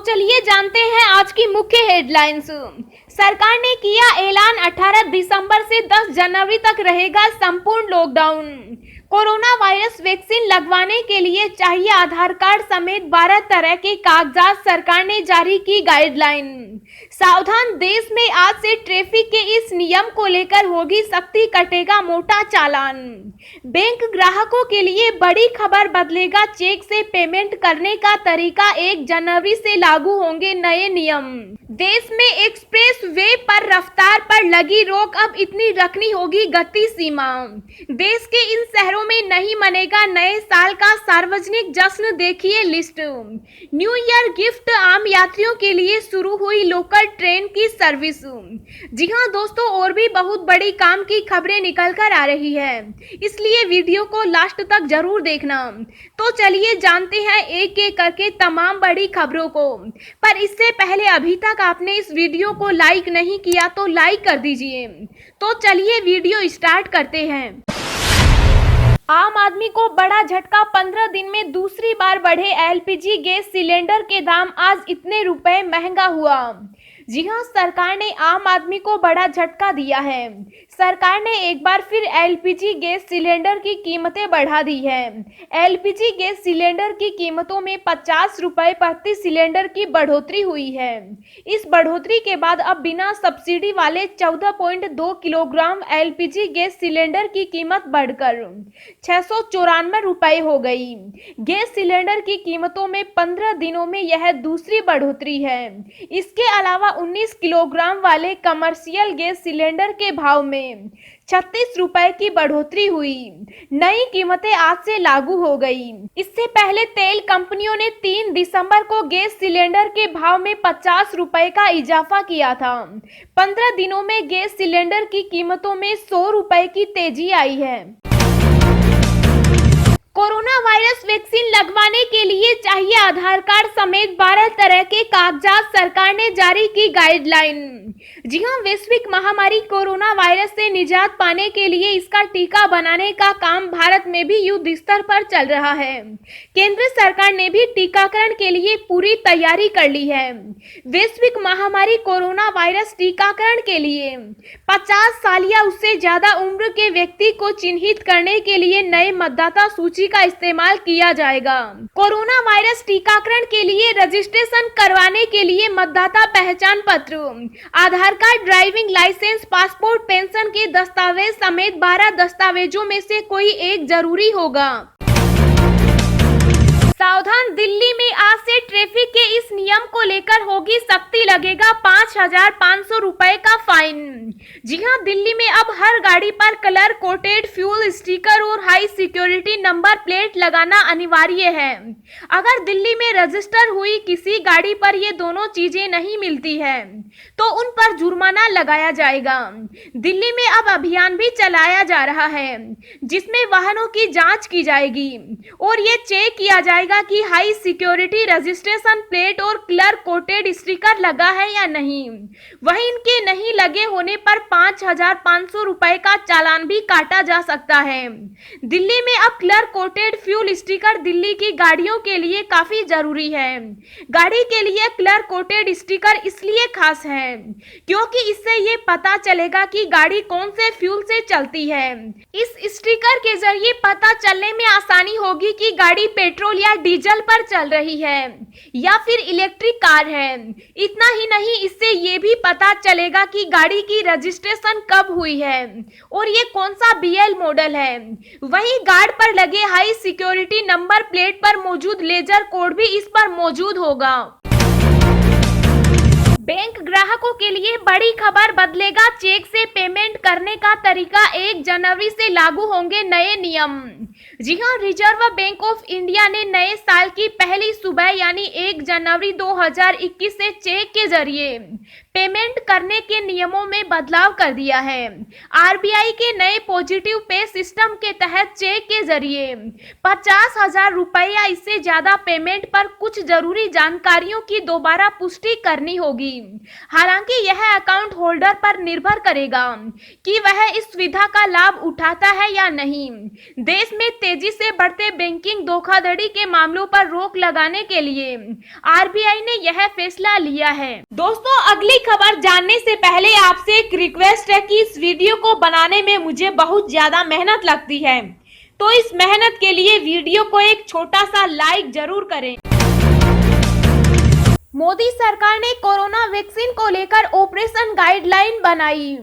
चलिए जानते हैं आज की मुख्य हेडलाइंस। सरकार ने किया ऐलान, 18 दिसंबर से 10 जनवरी तक रहेगा संपूर्ण लॉकडाउन। कोरोना वायरस वैक्सीन लगवाने के लिए चाहिए आधार कार्ड समेत 12 तरह के कागजात, सरकार ने जारी की गाइडलाइन। सावधान, देश में आज से ट्रैफिक के इस नियम को लेकर होगी सख्ती, कटेगा मोटा चालान। बैंक ग्राहकों के लिए बड़ी खबर, बदलेगा चेक से पेमेंट करने का तरीका, 1 जनवरी से लागू होंगे नए नियम। देश में एक्सप्रेस वे पर रफ्तार पर लगी रोक, अब इतनी रखनी होगी गति सीमा। देश के इन शहरों में नहीं मनेगा नए साल का सार्वजनिक जश्न, देखिए लिस्ट। न्यू ईयर गिफ्ट, आम यात्रियों के लिए शुरू हुई लोकल ट्रेन की सर्विस। जी हां दोस्तों, और भी बहुत बड़ी काम की खबरें निकल कर आ रही है, इसलिए वीडियो को लास्ट तक जरूर देखना। तो चलिए जानते हैं एक एक करके तमाम बड़ी खबरों को। पर इससे पहले अभी तक आपने इस वीडियो को लाइक नहीं किया तो लाइक कर दीजिए। तो चलिए वीडियो स्टार्ट करते हैं। आम आदमी को बड़ा झटका, 15 दिन में दूसरी बार बढ़े एलपीजी गैस सिलेंडर के दाम, आज इतने रुपए महंगा हुआ। जी हां, सरकार ने आम आदमी को बड़ा झटका दिया है। सरकार ने एक बार फिर एलपीजी गैस सिलेंडर की कीमतें बढ़ा दी है। एलपीजी गैस सिलेंडर की कीमतों में 50 रुपए प्रति सिलेंडर की बढ़ोतरी हुई है। इस बढ़ोतरी के बाद अब बिना सब्सिडी वाले 14.2 किलोग्राम एलपीजी गैस सिलेंडर की कीमत बढ़कर 694 रुपए हो गई। गैस सिलेंडर की कीमतों में 15 दिनों में यह दूसरी बढ़ोतरी है। इसके अलावा 19 किलोग्राम वाले कमर्शियल गैस सिलेंडर के भाव में 36 रुपए की बढ़ोतरी हुई। नई कीमतें आज से लागू हो गई। इससे पहले तेल कंपनियों ने 3 दिसंबर को गैस सिलेंडर के भाव में 50 रुपए का इजाफा किया था। 15 दिनों में गैस सिलेंडर की कीमतों में 100 रुपए की तेजी आई है। कोरोना वायरस वैक्सीन लगवाने के लिए चाहिए आधार कार्ड समेत 12 तरह के कागजात, सरकार ने जारी की गाइडलाइन। जी हां, वैश्विक महामारी कोरोना वायरस से निजात पाने के लिए इसका टीका बनाने का काम भारत में भी युद्ध स्तर पर चल रहा है। केंद्र सरकार ने भी टीकाकरण के लिए पूरी तैयारी कर ली है। वैश्विक महामारी कोरोना वायरस टीकाकरण के लिए 50 साल या उससे ज्यादा उम्र के व्यक्ति को चिन्हित करने के लिए नए मतदाता सूची का इस्तेमाल किया जाएगा। कोरोना वायरस टीकाकरण के लिए रजिस्ट्रेशन करवाने के लिए मतदाता पहचान पत्र, Aadhaar card, driving licence, passport, pension के दस्तावेज समेत 12 दस्तावेजों में से कोई एक जरूरी होगा। सावधान, दिल्ली में आज से ट्रैफिक के इस नियम को लेकर होगी सख्ती, लगेगा 5,500 रुपए का फाइन। जी हां, दिल्ली में अब हर गाड़ी पर कलर कोटेड फ्यूल स्टिकर और हाई सिक्योरिटी नंबर प्लेट लगाना अनिवार्य है। अगर दिल्ली में रजिस्टर हुई किसी गाड़ी पर ये दोनों चीजें नहीं मिलती है तो उन पर जुर्माना लगाया जाएगा। दिल्ली में अब अभियान भी चलाया जा रहा है जिसमें वाहनों की जांच की जाएगी और ये चेक किया जाएगा कि हाई सिक्योरिटी रजिस्ट्रेशन प्लेट और कलर कोटेड स्टिकर लगा है या नहीं। वहीं इनके नहीं लगे होने पर 5,500 रुपए का चालान भी काटा जा सकता है। दिल्ली में अब colour coated fuel sticker Delhi की गाड़ियों के लिए काफी जरूरी है। गाड़ी के लिए कलर कोटेड स्टिकर इसलिए खास है क्योंकि इससे ये पता चलेगा कि गाड़ी कौन से फ्यूल से चलती है। इस स्टिकर के जरिए पता चलने में आसानी होगी कि गाड़ी पेट्रोल या डीजल पर चल रही है या फिर इलेक्ट्रिक कार है। इतना ही नहीं, इससे ये भी पता चलेगा कि गाड़ी की रजिस्ट्रेशन कब हुई है और ये कौन सा बीएल मॉडल है। वहीं गार्ड पर लगे हाई सिक्योरिटी नंबर प्लेट पर मौजूद लेजर कोड भी इस पर मौजूद होगा। बैंक ग्राहकों के लिए बड़ी खबर, बदलेगा चेक से पेमेंट करने का तरीका, 1 जनवरी से लागू होंगे नए नियम। जी हां, रिजर्व बैंक ऑफ इंडिया ने नए साल की पहली सुबह यानी 1 जनवरी 2021 से चेक के जरिए पेमेंट करने के नियमों में बदलाव कर दिया है। आरबीआई के नए पॉजिटिव पे सिस्टम के तहत चेक के जरिए 50,000 रुपए या इससे ज्यादा पेमेंट पर कुछ जरूरी जानकारियों की दोबारा पुष्टि करनी होगी। हालांकि यह अकाउंट होल्डर पर निर्भर करेगा कि वह इस सुविधा का लाभ उठाता है या नहीं। देश में तेजी से बढ़ते बैंकिंग धोखाधड़ी के मामलों पर रोक लगाने के लिए आरबीआई ने यह फैसला लिया है। दोस्तों, अगली खबर जानने से पहले आपसे एक रिक्वेस्ट है कि इस वीडियो को बनाने में मुझे बहुत ज्यादा मेहनत लगती है, तो इस मेहनत के लिए वीडियो को एक छोटा सा लाइक जरूर करें। मोदी सरकार ने कोरोना वैक्सीन को लेकर ऑपरेशन गाइडलाइन बनाई।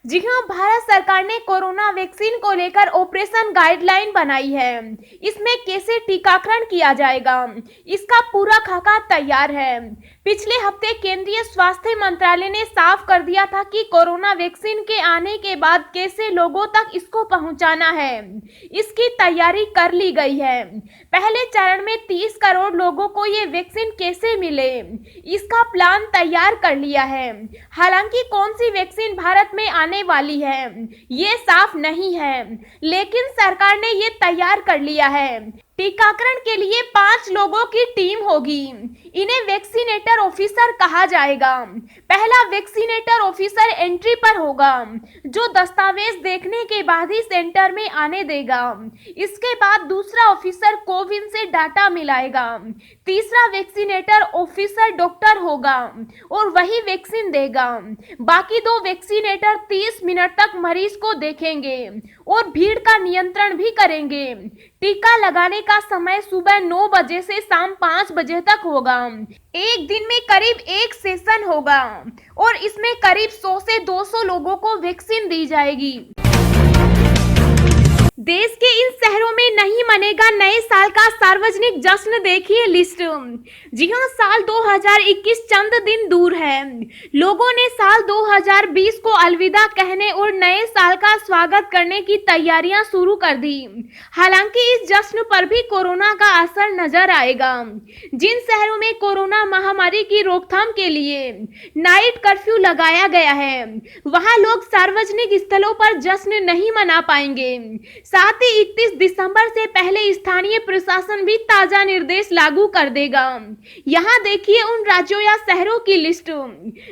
जी हां, भारत सरकार ने कोरोना वैक्सीन को लेकर ऑपरेशन गाइडलाइन बनाई है। इसमें कैसे टीकाकरण किया जाएगा, इसका पूरा खाका तैयार है। पिछले हफ्ते केंद्रीय स्वास्थ्य मंत्रालय ने साफ कर दिया था कि कोरोना वैक्सीन के आने के बाद कैसे लोगों तक इसको पहुंचाना है, इसकी तैयारी कर ली गई है। पहले चरण में 30 करोड़ लोगों को ये वैक्सीन कैसे मिले, इसका प्लान तैयार कर लिया है। हालांकि कौन सी वैक्सीन भारत में आने वाली है ये साफ नहीं है, लेकिन सरकार ने ये तैयार कर लिया है। टीकाकरण के लिए 5 लोगों की टीम होगी। इन्हें वैक्सीनेटर ऑफिसर कहा जाएगा। पहला वैक्सीनेटर ऑफिसर एंट्री पर होगा, जो दस्तावेज देखने के बाद ही सेंटर में आने देगा। इसके बाद दूसरा ऑफिसर कोविन से डाटा मिलाएगा। तीसरा वैक्सीनेटर ऑफिसर डॉक्टर होगा और वही वैक्सीन देगा। बाकी 2 वैक्सीनेटर 30 मिनट तक मरीज को देखेंगे और भीड़ का नियंत्रण भी करेंगे। टीका लगाने का समय सुबह 9 बजे से शाम 5 बजे तक होगा। एक दिन में करीब 1 सेशन होगा और इसमें करीब 100 से 200 लोगों को वैक्सीन दी जाएगी। देश के इन शहरों में नहीं मनेगा नए साल का सार्वजनिक जश्न, देखिए लिस्ट। जी हां, साल 2021 चंद दिन दूर है। लोगों ने साल 2020 को अलविदा कहने और नए साल का स्वागत करने की तैयारियां शुरू कर दी। हालांकि इस जश्न पर भी कोरोना का असर नजर आएगा। जिन शहरों में कोरोना महामारी की रोकथाम के लिए नाइट कर्फ्यू लगाया गया है, वहां लोग सार्वजनिक स्थलों पर जश्न नहीं मना पाएंगे। साथ ही 31 दिसंबर से पहले स्थानीय प्रशासन भी ताजा निर्देश लागू कर देगा। यहाँ देखिए उन राज्यों या शहरों की लिस्ट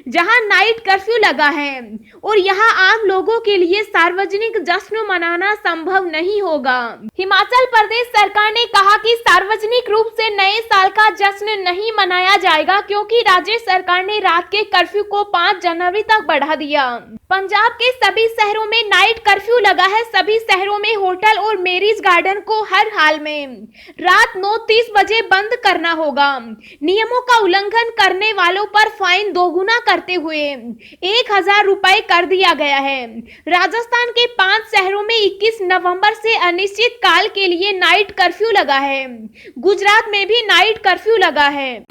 जहां नाइट कर्फ्यू लगा है और यहाँ आम लोगों के लिए सार्वजनिक जश्न मनाना संभव नहीं होगा। हिमाचल प्रदेश सरकार ने कहा कि सार्वजनिक रूप से नए साल का जश्न नहीं मनाया जाएगा, क्योंकि राज्य सरकार ने रात के कर्फ्यू को 5 जनवरी तक बढ़ा दिया। पंजाब के सभी शहरों में नाइट कर्फ्यू लगा है। सभी शहरों में होटल और मैरिज गार्डन को हर हाल में रात 9:30 बजे बंद करना होगा। नियमों का उल्लंघन करने वालों पर फाइन दोगुना करते हुए 1,000 रुपए कर दिया गया है। राजस्थान के 5 शहरों में 21 नवंबर से अनिश्चित काल के लिए नाइट कर्फ्यू लगा है। गुजरात में भी नाइट कर्फ्यू लगा है।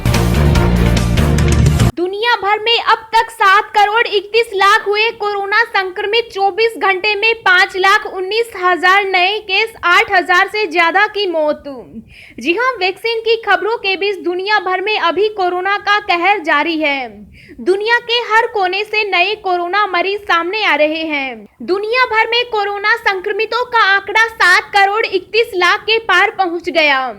दुनिया भर में अब तक 7 करोड़ 31 लाख हुए कोरोना संक्रमित। 24 घंटे में 5,19,000 नए केस, 8,000 से ज्यादा की मौत। जी हां, वैक्सीन की खबरों के बीच दुनिया भर में अभी कोरोना का कहर जारी है। दुनिया के हर कोने से नए कोरोना मरीज सामने आ रहे हैं। दुनिया भर में कोरोना संक्रमितों का आंकड़ा 7 करोड़ 31 लाख के पार पहुंच गया।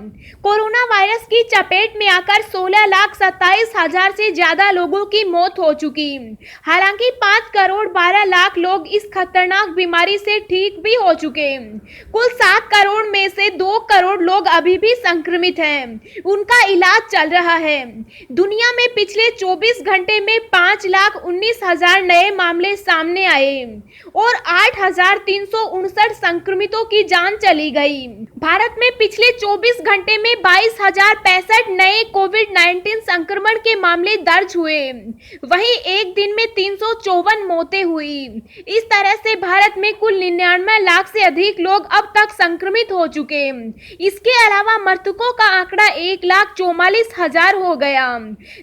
कोरोना वायरस की चपेट में आकर 16,27,000 से ज्यादा लोगों की मौत हो चुकी। हालांकि 5 करोड़ 12 लाख लोग इस खतरनाक बीमारी से ठीक भी हो चुके। कुल 7 करोड़ में से 2 करोड़ लोग अभी भी संक्रमित हैं, उनका इलाज चल रहा है। दुनिया में पिछले 24 घंटे में 5,19,000 नए मामले सामने आए और 8,359 संक्रमितों की जान चली गई। भारत में पिछले 24 घंटे में 22,065 नए कोविड-19 संक्रमण के मामले दर्ज हुए। वहीं एक दिन में 354 मौतें हुई। इस तरह से भारत में कुल 99 लाख से अधिक लोग अब तक संक्रमित हो चुके। इसके अलावा मृतकों का आंकड़ा 1,44,000 हो गया।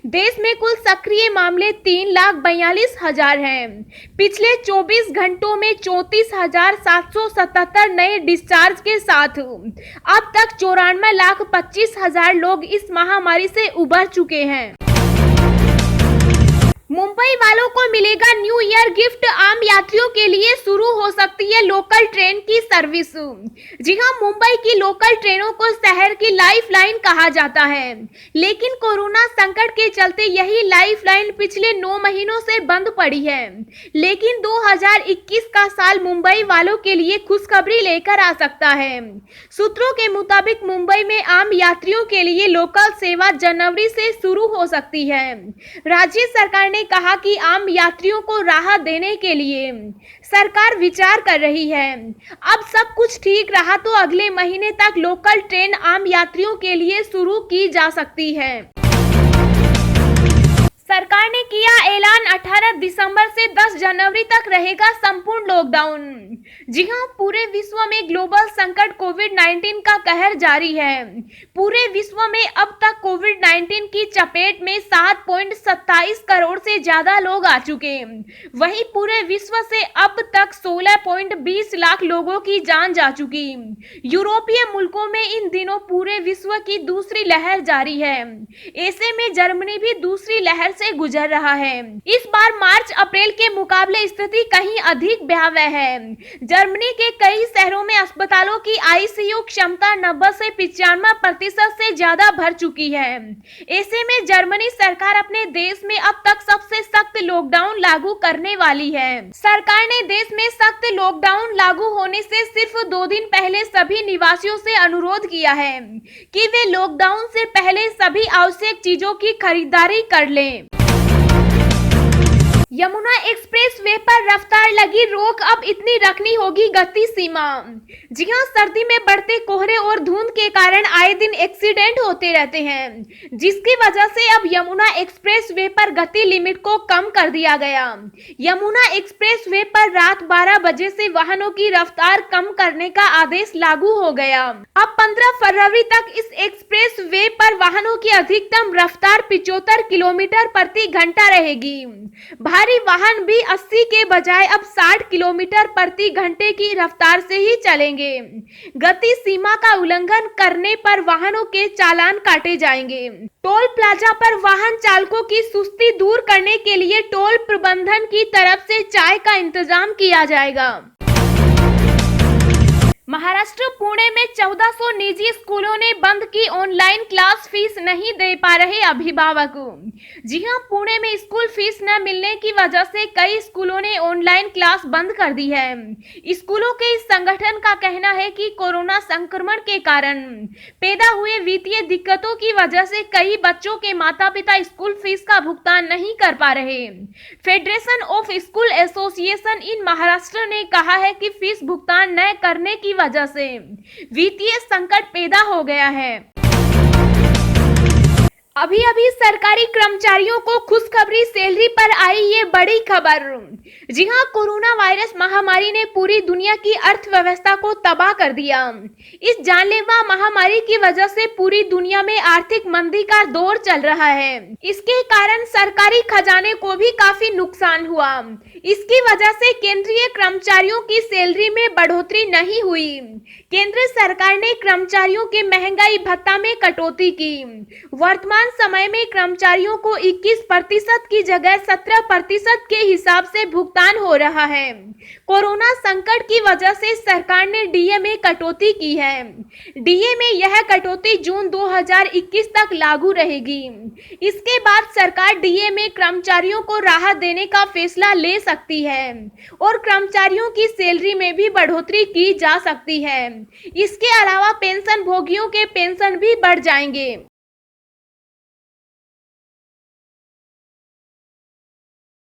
देश में कुल सक्रिय मामले 3,42,000 हैं। पिछले 24 घंटों में 34,777 नए डिस्चार्ज के साथ अब तक 94,25,000 लोग इस महामारी से उबर चुके हैं। मुंबई वालों को मिलेगा न्यू ईयर गिफ्ट। आम यात्रियों के लिए शुरू हो सकती है लोकल ट्रेन की सर्विस। जी हां, मुंबई की लोकल ट्रेनों को शहर की लाइफलाइन कहा जाता है, लेकिन कोरोना संकट के चलते यही लाइफलाइन पिछले 9 महीनों से बंद पड़ी है। लेकिन 2021 का साल मुंबई वालों के लिए खुशखबरी लेकर आ सकता है। सूत्रों के मुताबिक मुंबई में आम यात्रियों के लिए लोकल सेवा जनवरी से शुरू हो सकती है। राज्य सरकार ने कहा कि आम यात्रियों को राहत देने के लिए सरकार विचार कर रही है। अब सब कुछ ठीक रहा तो अगले महीने तक लोकल ट्रेन आम यात्रियों के लिए शुरू की जा सकती है। सरकार ने किया ऐलान, 18 दिसंबर से 10 जनवरी तक रहेगा संपूर्ण लॉकडाउन। जी हां, पूरे विश्व में ग्लोबल संकट कोविड-19 का कहर जारी है। पूरे विश्व में अब तक कोविड-19 की चपेट में 7.27 करोड़ से ज्यादा लोग आ चुके। वहीं पूरे विश्व से अब तक 16.20 लाख लोगों की जान जा चुकी। यूरोपीय मुल्कों में इन दिनों पूरे विश्व की दूसरी लहर जारी है। ऐसे में जर्मनी भी दूसरी लहर से गुजर रहा है। इस बार मार्च अप्रैल के मुकाबले स्थिति कहीं अधिक भयावह है। जर्मनी के कई शहरों में अस्पतालों की आईसीयू क्षमता 90 से 95% से ज्यादा भर चुकी है। ऐसे में जर्मनी सरकार अपने देश में अब तक सबसे सख्त लॉकडाउन लागू करने वाली है। सरकार ने देश में सख्त लॉकडाउन लागू होने से सिर्फ 2 दिन पहले सभी निवासियों से अनुरोध किया है कि वे लॉकडाउन से पहले सभी आवश्यक चीजों की खरीदारी कर लें। यमुना एक्सप्रेस वे पर रफ्तार लगी रोक, अब इतनी रखनी होगी गति सीमा। जी हां, सर्दी में बढ़ते कोहरे और धुंध के कारण आए दिन एक्सीडेंट होते रहते हैं, जिसकी वजह से अब यमुना एक्सप्रेस वे पर गति लिमिट को कम कर दिया गया। यमुना एक्सप्रेस वे पर रात 12 बजे से वाहनों की रफ्तार कम करने का आदेश लागू हो गया। अब 15 फरवरी तक इस एक्सप्रेस वे पर वाहनों की अधिकतम रफ्तार 75 किलोमीटर प्रति घंटा रहेगी। भारी वाहन भी 80 के बजाय अब 60 किलोमीटर प्रति घंटे की रफ्तार से ही चलेंगे। गति सीमा का उल्लंघन करने पर वाहनों के चालान काटे जाएंगे। टोल प्लाजा पर वाहन चालकों की सुस्ती दूर करने के लिए टोल प्रबंधन की तरफ से चाय का इंतजाम किया जाएगा। महाराष्ट्र पुणे में 1400 निजी स्कूलों ने बंद की ऑनलाइन क्लास, फीस नहीं दे पा रहे अभिभावक। जी हां, पुणे में स्कूल फीस न मिलने की वजह से कई स्कूलों ने ऑनलाइन क्लास बंद कर दी है। स्कूलों के इस संगठन का कहना है कि कोरोना संक्रमण के कारण पैदा हुए वित्तीय दिक्कतों की वजह से कई बच्चों के माता पिता स्कूल फीस का भुगतान नहीं कर पा रहे। Federation of school association in Maharashtra ने कहा है कि फीस भुगतान न करने की वजह से वित्तीय संकट पैदा हो गया है। अभी अभी सरकारी कर्मचारियों को खुशखबरी, सैलरी पर आई ये बड़ी खबर। जी हां, कोरोना वायरस महामारी ने पूरी दुनिया की अर्थव्यवस्था को तबाह कर दिया। इस जानलेवा महामारी की वजह से पूरी दुनिया में आर्थिक मंदी का दौर चल रहा है। इसके कारण सरकारी खजाने को भी काफी नुकसान हुआ। इसकी वजह से केंद्रीय कर्मचारियों की सैलरी में बढ़ोतरी नहीं हुई। केंद्र सरकार ने कर्मचारियों के महंगाई भत्ता में कटौती की। वर्तमान समय में कर्मचारियों को 21% की जगह 17% के हिसाब से भुगतान हो रहा है। कोरोना संकट की वजह से सरकार ने डीए में कटौती की है। डीए में यह कटौती जून 2021 तक लागू रहेगी। इसके बाद सरकार डीए में कर्मचारियों को राहत देने का फैसला ले सकती है और कर्मचारियों की सैलरी में भी बढ़ोतरी की जा सकती है। इसके अलावा पेंशन भोगियों के पेंशन भी बढ़ जाएंगे।